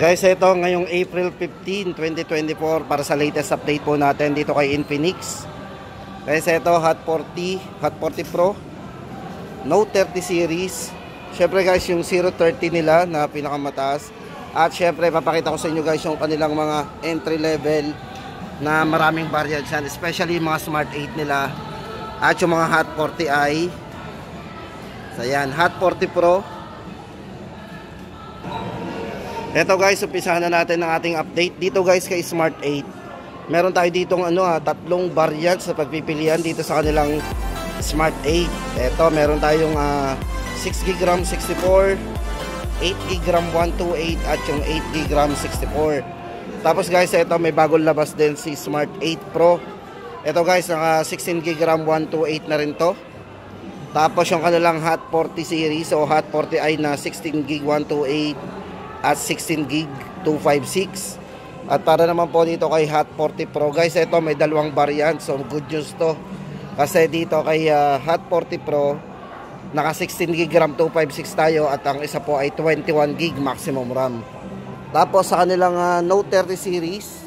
Guys, ito ngayong April 15, 2024 para sa latest update po natin dito kay Infinix. Guys, ito Hot 40 Pro Note 30 series. Syempre guys, yung 030 nila na pinakamataas. At syempre papakita ko sa inyo guys yung kanilang mga entry level na maraming variants yan, especially yung mga Smart 8 nila at yung mga Hot 40i. So yan, Hot 40 Pro. Ito guys, umpisahan na natin ang ating update dito guys kay Smart 8. Meron tayo ditong tatlong variants sa pagpipilian dito sa kanilang Smart 8. Ito, meron tayong 6GB RAM 64, 8GB RAM 128 at yung 8GB RAM 64. Tapos guys, ito may bagong labas din si Smart 8 Pro. Ito guys, naka 16GB RAM 128 na rin to. Tapos yung kanilang Hot 40 series o Hot 40i na 16GB 128 at 16GB 256. At para naman po dito kay Hot 40 Pro guys, ito may dalawang variant. So good news to, kasi dito kay Hot 40 Pro naka 16GB RAM 256 tayo at ang isa po ay 21GB maximum RAM. Tapos sa kanilang Note 30 series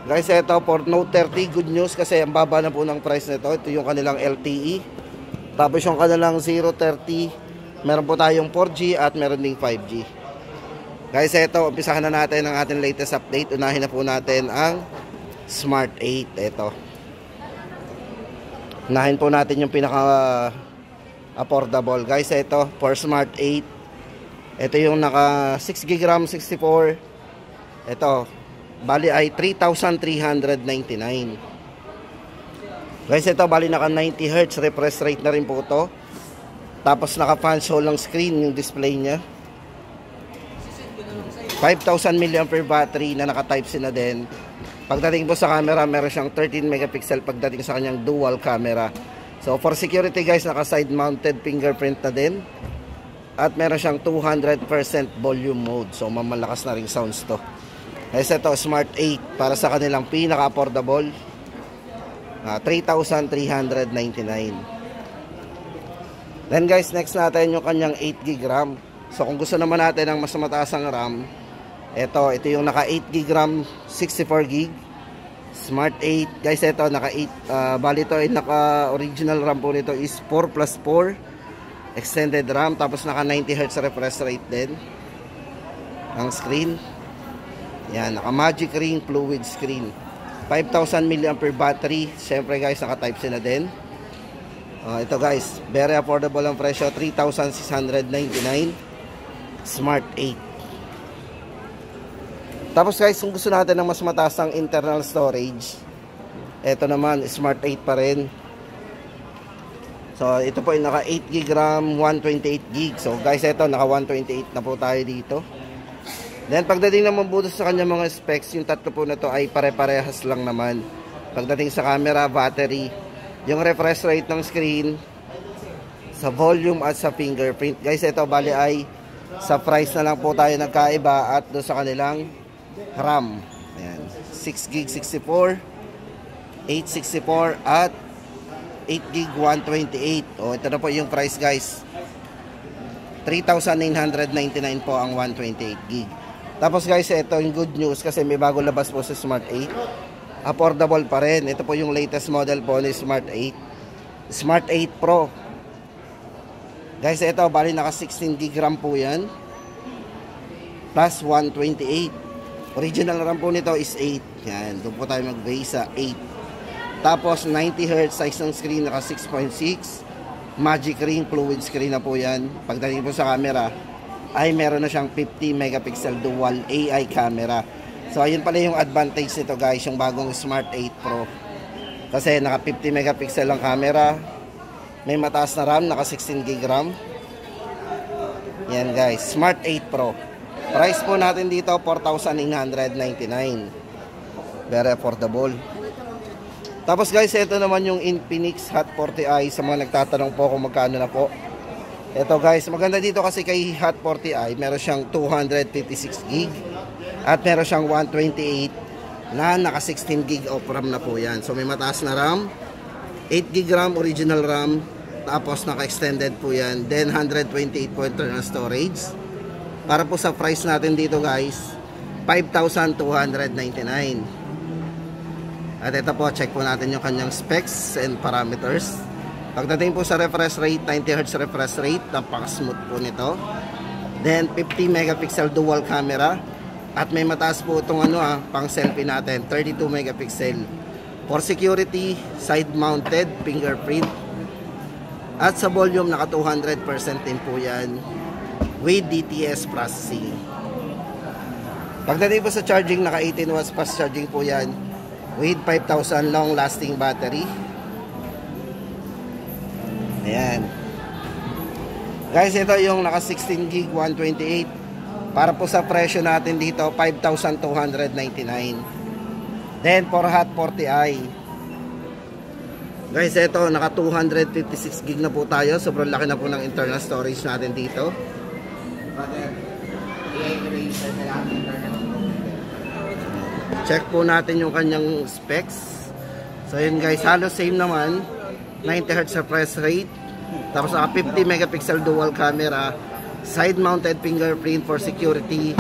guys, ito for Note 30 good news kasi ang baba na po ng price nito. Ito yung kanilang LTE. Tapos yung kanilang 030 meron po tayong 4G at meron ding 5G. Guys, ito, umpisahan na natin ang ating latest update. Unahin na po natin ang Smart 8. Ito. Unahin po natin yung pinaka-affordable. Guys, ito, for Smart 8. Ito yung naka 6GB RAM 64. Ito, bali ay 3,399. Guys, ito, bali naka 90Hz refresh rate na rin po ito. Tapos naka punch hole lang screen yung display nya. 5,000 mAh battery na naka-Type-C na din. Pagdating po sa camera, meron siyang 13 megapixel pagdating sa kanyang dual camera. So for security guys, naka-side mounted fingerprint na din. At meron siyang 200% volume mode. So mamalakas na ring sounds to. Guys, ito Smart 8 para sa kanilang pinaka-affordable. 3,399. Then guys, next natin yung kanyang 8GB RAM. So kung gusto naman natin ng mas mataas ang RAM, ito yung naka 8GB RAM 64GB Smart 8. Guys, ito naka 8 bali ito ay naka original RAM po nito is 4+4 extended RAM. Tapos naka 90Hz refresh rate din ang screen. Yan, naka Magic Ring fluid screen. 5,000 mAh battery. Siyempre guys, naka Type-C na din. Ito guys, very affordable ang presyo, 3,699 Smart 8. Tapos guys, kung gusto natin ng mas mataas ang internal storage, ito naman Smart 8 pa rin. So ito po ay naka 8GB RAM 128GB. So guys, ito naka 128 na po tayo dito. Then pagdating naman po sa kanya mga specs, yung tatlo po na to ay pare-parehas lang naman. Pagdating sa camera, battery, yung refresh rate ng screen, sa volume at sa fingerprint. Guys, ito bali ay sa price na lang po tayo nagkaiba at doon sa kanilang RAM. Ayan, 6GB 64, 864 at 8GB 128. O ito na po yung price guys, 3,999 po ang 128GB. Tapos guys, ito yung good news kasi may bago labas po sa Smart 8. Affordable pa rin. Ito po yung latest model po ni Smart 8, Smart 8 Pro. Guys, ito bali naka 16GB RAM po yan plus 128. Original RAM po nito is 8. Yan, doon po tayo mag-base sa 8. Tapos 90Hz size ng screen, naka 6.6 Magic Ring fluid screen na po yan. Pagdating po sa camera ay meron na siyang 50 megapixel dual AI camera. So ayun pala yung advantage nito guys, yung bagong Smart 8 Pro. Kasi naka 50 megapixel ang camera, may mataas na RAM, naka 16GB RAM. Yan guys, Smart 8 Pro. Price po natin dito 4,999. Very affordable. Tapos guys, ito naman yung Infinix Hot 40i. Sa mga nagtatanong po kung magkano na po. Ito guys, maganda dito kasi kay Hot 40i, meron siyang 256GB at meron siyang 128 na naka 16GB of RAM na po yan. So may mataas na RAM, 8GB RAM, original RAM, tapos naka extended po yan. Then 128 po internal storage. Para po sa price natin dito guys, 5,299. At ito po, check po natin yung kanyang specs and parameters. Pagdating po sa refresh rate, 90Hz refresh rate, napaka-smooth po nito. Then 50 megapixel dual camera. At may mataas po itong pang selfie natin, 32 megapixel. For security, side mounted fingerprint. At sa volume, naka 200% din po yan with DTS processing. Pagdating po sa charging, naka 18 watts fast charging po yan with 5,000 long lasting battery. Ayan. Guys, ito yung naka 16 gig 128. Para po sa presyo natin dito, 5,299. Then for Hot 40i. Guys, ito naka 256 gig na po tayo. Sobrang laki na po ng internal storage natin dito. Check po natin yung kanyang specs. So yun guys, halos same naman. 90Hz refresh rate. Tapos 50 megapixel dual camera. Side mounted fingerprint for security.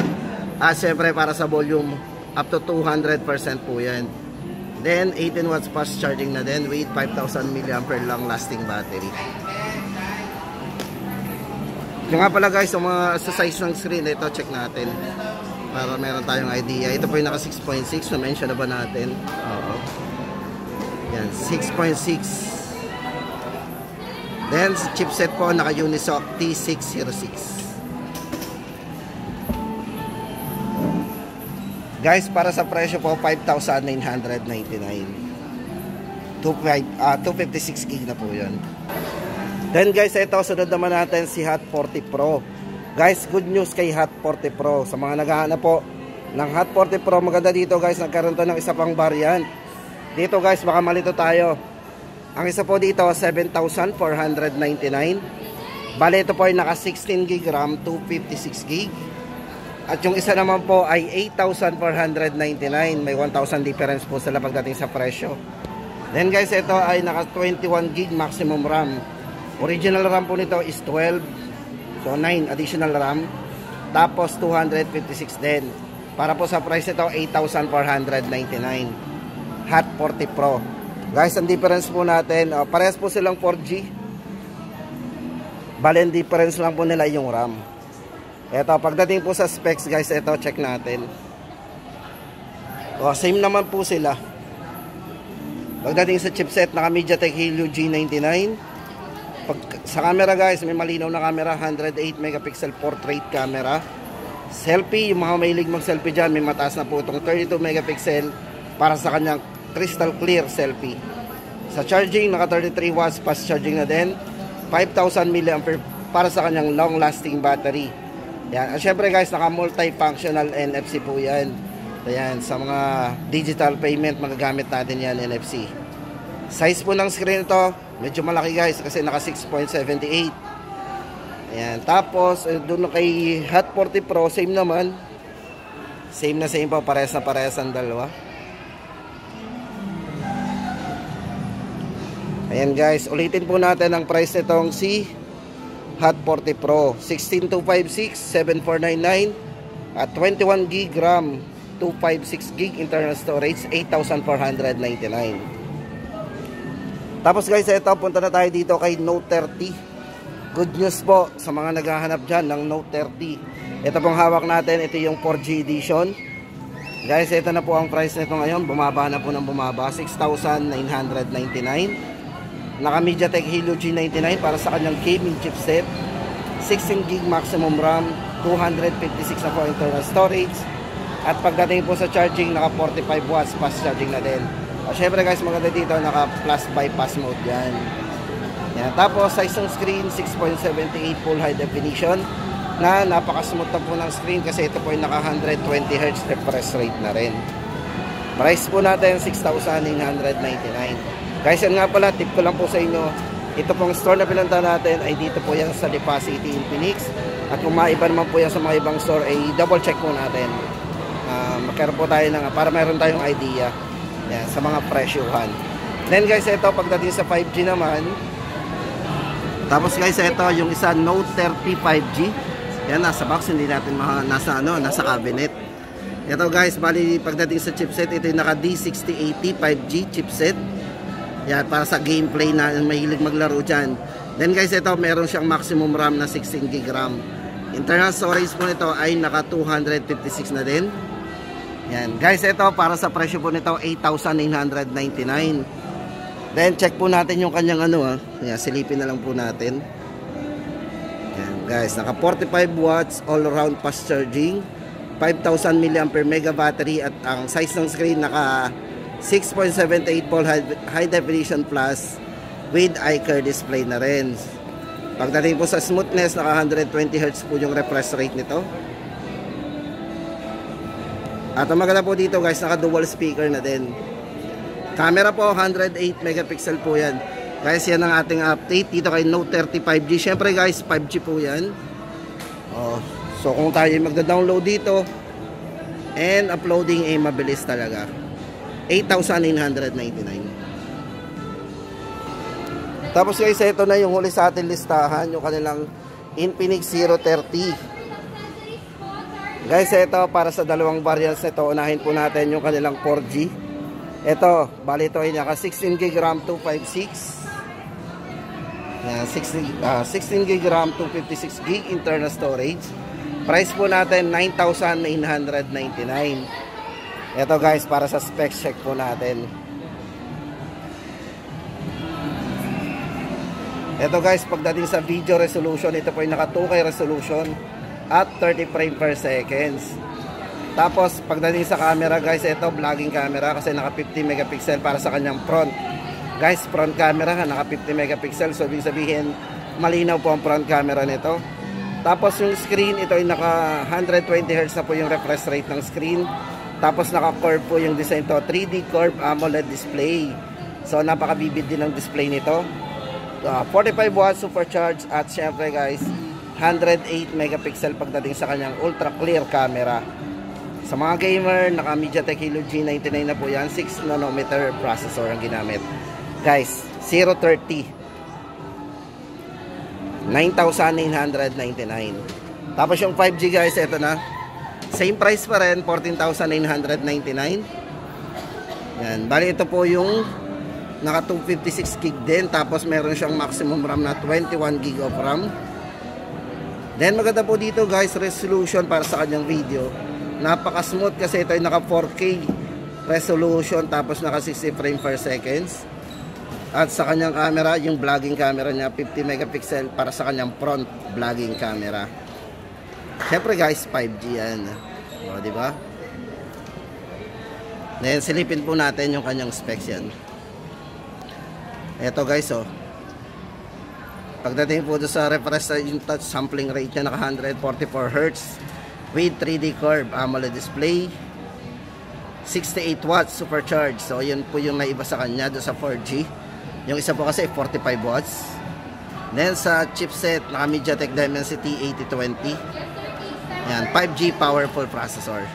At syempre para sa volume, up to 200% po yan. Then 18 watts fast charging na din with 5,000 mAh long lasting battery. Yung nga pala guys, yung mga sa size ng screen, ito check natin para meron tayong idea. Ito po yung naka 6.6, na-mention na ba natin? Oo. Yan, 6.6. Then chipset po naka Unisoc T606. Guys, para sa presyo po 5,999. 256 gig na po 'yon. Then guys, ito sunod naman natin si Hot 40 Pro. Guys, good news kay Hot 40 Pro. Sa mga naghahanap po ng Hot 40 Pro, maganda dito guys, nagkaroon to ng isa pang variant. Dito guys, baka malito tayo. Ang isa po dito, 7,499. Bale, ito po ay naka 16 gig RAM, 256 gig. At yung isa naman po ay 8,499. May 1,000 difference po sila pagdating sa presyo. Then guys, ito ay naka 21 gig maximum RAM. Original RAM po nito is 12. So 9 additional RAM. Tapos 256 din. Para po sa price ito, 8,499. Hot 40 Pro. Guys, ang difference po natin, parehas po silang 4G. Bale, ang difference lang po nila yung RAM. Ito, pagdating po sa specs guys, ito, check natin. Same naman po sila. Pagdating sa chipset, naka MediaTek Helio G99. Sa camera guys, may malinaw na camera, 108 megapixel portrait camera. Selfie, yung mga mahilig mag-selfie dyan, may mataas na po itong 32 megapixel para sa kanyang crystal clear selfie. Sa charging, naka 33 watts fast charging na din. 5,000 mAh para sa kanyang long lasting battery. Yan. At syempre guys, naka multifunctional NFC po yan. Ayan, sa mga digital payment, magagamit natin yan NFC. Size po ng screen ito, medyo malaki guys kasi naka 6.78. Ayan. Tapos, doon kay Hot 40 Pro, same naman. Same na same po, parehas na parehas ang dalawa. Ayan guys, ulitin po natin ang price nitong si Hot 40 Pro. 16,256, 7,499 at 21 gig RAM, 256 gig internal storage, 8,499. Tapos guys, ito, punta na tayo dito kay Note 30. Good news po sa mga naghahanap dyan ng Note 30. Ito pong hawak natin, ito yung 4G edition. Guys, ito na po ang price nito ngayon. Bumaba na po ng bumaba, 6,999. Naka MediaTek Helio G99 para sa kanyang gaming chipset. 16 gig maximum RAM, 256 na po internal storage. At pagdating po sa charging, naka 45 watts fast charging na din. At syempre guys, maganda dito, naka plus bypass mode yan. Yan. Tapos size ng screen, 6.78 full high definition, na napaka-smooth na po ng screen kasi ito po ay naka 120Hz refresh rate na rin. Price po natin, 6,999. Guys, yan nga pala, tip ko lang po sa inyo, ito pong store na pinunta natin ay dito po yan sa Lipa City in Phoenix. At kung maiba naman po yan sa mga ibang store, ay double check po natin. Magkaroon po tayo ng, para mayroon tayong idea yan, sa mga presyuhan. Then guys, ito pagdating sa 5G naman. Tapos guys, ito yung isa Note 30 5G. Yan, nasa box, hindi natin nasa cabinet. Ito guys, bali pagdating sa chipset, ito yung naka D6080 5G chipset. Yan, para sa gameplay na mahilig maglaro dyan. Then guys, ito meron siyang maximum RAM na 16GB RAM. Internal storage po nito ay naka 256 na din. Yan guys, ito para sa presyo po nito 8,999. Then check po natin yung kanyang Yan, silipin na lang po natin. Yan guys, naka 45 watts all around fast charging, 5,000 mAh battery, at ang size ng screen naka 6.78 full high definition plus with iCar display na rin. Pagdating po sa smoothness, naka 120Hz po yung refresh rate nito. At ang maganda po dito guys, naka dual speaker na din. Camera po 108 megapixel po yan. Guys, yan ang ating update dito kay Note 30 5G. Syempre guys, 5G po yan. So kung tayo magda-download dito and uploading ay mabilis talaga. 8,999. Tapos guys, ito na yung huli sa ating listahan, yung kanilang Infinix 030. Guys, ito para sa dalawang variants nito. Unahin po natin yung kanilang 4G. Ito, bali ito ay naka 16GB RAM 256. Yan, 16GB RAM 256GB internal storage. Price po natin 9,999. Ito guys, para sa specs check po natin. Ito guys, pagdating sa video resolution, ito po ay naka 2K resolution at 30 frame per seconds. Tapos pagdating sa camera guys, ito vlogging camera kasi naka 50 megapixel para sa kanyang front. Guys, front camera naka 50 megapixel, so ibig sabihin malinaw po ang front camera nito. Tapos yung screen, ito ay naka 120Hz na po yung refresh rate ng screen. Tapos naka-curve po yung design to, 3D curve AMOLED display. So napakabibid din ng display nito. 45 watts supercharged at syempre guys, 108 megapixel pagdating sa kanyang ultra clear camera. Sa mga gamer, naka MediaTek Helio G99 na po yan, 6 nanometer processor ang ginamit. Guys, 030. 9,999. Tapos yung 5G guys, ito na. Same price pa rin, 14,999. Yan, bali ito po yung naka 256GB din. Tapos meron siyang maximum RAM na 21GB of RAM. Then maganda po dito guys, resolution para sa kanyang video. Napaka smooth kasi ito ay naka 4K resolution, tapos naka 60 frame per seconds. At sa kanyang camera, yung vlogging camera niya 50 megapixel para sa kanyang front vlogging camera. Siyempre guys, 5G yan. O, diba? Then silipin po natin yung kanyang specs yan. Eto guys, pagdating po sa refresh yung touch sampling rate niya, naka 144Hz with 3D curve AMOLED display, 68 watts supercharged. So yun po yung naiba sa kanya do sa 4G. Yung isa po kasi 45 watts. Then sa chipset, naka MediaTek Dimensity 8020. Yan, 5G powerful processor.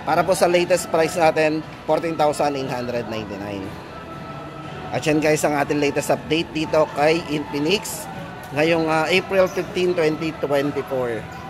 Para po sa latest price natin, 14,999. At yan guys, ang ating latest update dito kay Infinix ngayong April 15, 2024.